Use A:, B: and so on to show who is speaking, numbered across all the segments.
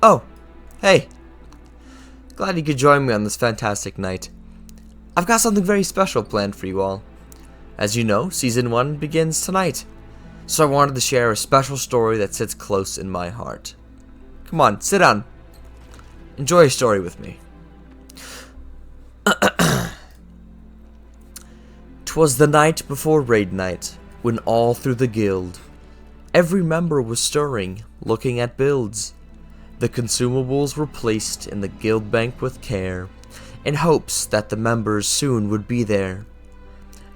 A: Oh, hey. Glad you could join me on this fantastic night. I've got something very special planned for you all. As you know, Season 1 begins tonight, so I wanted to share a special story that sits close in my heart. Come on, sit down. Enjoy a story with me. 'Twas the night before raid night, when all through the guild, every member was stirring, looking at builds. The consumables were placed in the guild bank with care, in hopes that the members soon would be there.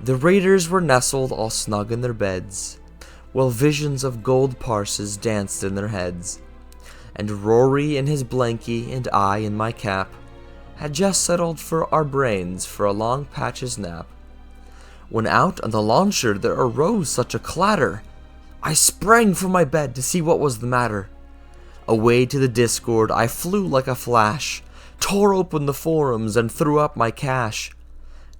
A: The raiders were nestled all snug in their beds, while visions of gold parses danced in their heads. And Rory in his blankie and I in my cap had just settled for our brains for a long patch's nap. When out on the launcher there arose such a clatter, I sprang from my bed to see what was the matter. Away to the Discord I flew like a flash, tore open the forums and threw up my cache.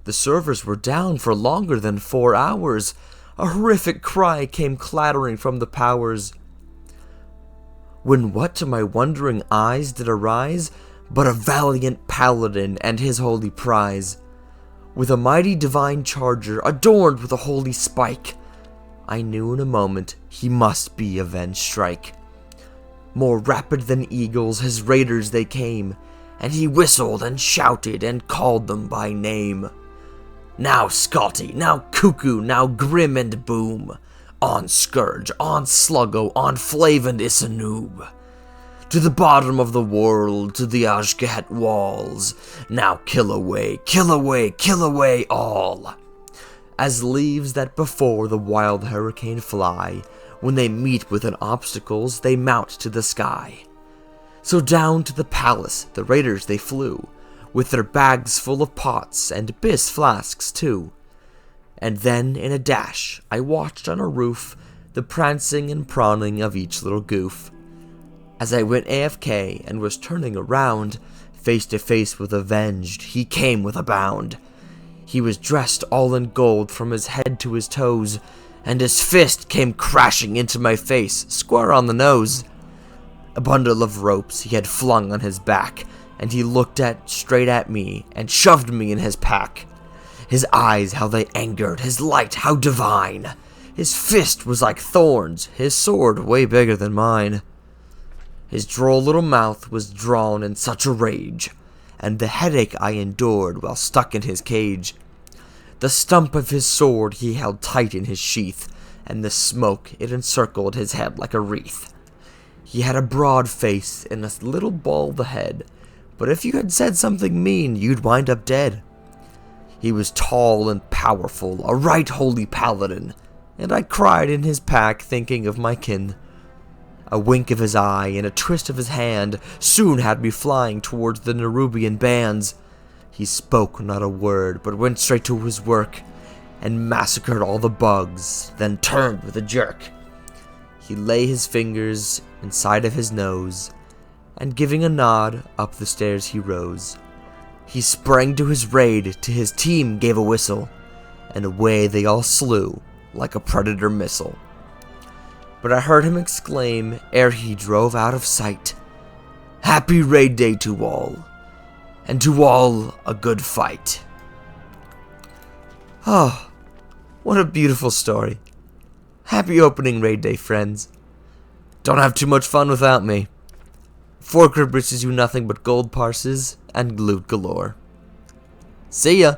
A: The servers were down for longer than 4 hours. A horrific cry came clattering from the powers. When what to my wondering eyes did arise but a valiant paladin and his holy prize, with a mighty divine charger adorned with a holy spike. I knew in a moment he must be Avenged Strike. More rapid than eagles his raiders they came, and he whistled and shouted and called them by name. Now Scotty, now Cuckoo, now Grim and Boom, on Scourge, on Sluggo, on Flav and Isanoob. To the bottom of the world, to the Ashgahat walls, now kill away, kill away, kill away all. As leaves that before the wild hurricane fly, when they meet with an obstacles, they mount to the sky. So down to the palace the raiders they flew, with their bags full of pots and bis flasks too. And then in a dash I watched on a roof the prancing and prawning of each little goof. As I went AFK and was turning around, face to face with Avenged, he came with a bound. He was dressed all in gold from his head to his toes, and his fist came crashing into my face, square on the nose. A bundle of ropes he had flung on his back, and he looked straight at me and shoved me in his pack. His eyes, how they angered, his light, how divine. His fist was like thorns, his sword way bigger than mine. His droll little mouth was drawn in such a rage, and the headache I endured while stuck in his cage. The stump of his sword he held tight in his sheath, and the smoke it encircled his head like a wreath. He had a broad face and a little bald head, but if you had said something mean, you'd wind up dead. He was tall and powerful, a right holy paladin, and I cried in his pack thinking of my kin. A wink of his eye and a twist of his hand soon had me flying towards the Nerubian bands. He spoke not a word, but went straight to his work, and massacred all the bugs, then turned with a jerk. He lay his fingers inside of his nose, and giving a nod, up the stairs he rose. He sprang to his raid, to his team gave a whistle, and away they all slew, like a predator missile. But I heard him exclaim, ere he drove out of sight, "Happy raid day to all, and to all a good fight." Oh, what a beautiful story. Happy opening raid day, friends. Don't have too much fun without me. Forkrib wishes you nothing but gold parses and loot galore. See ya!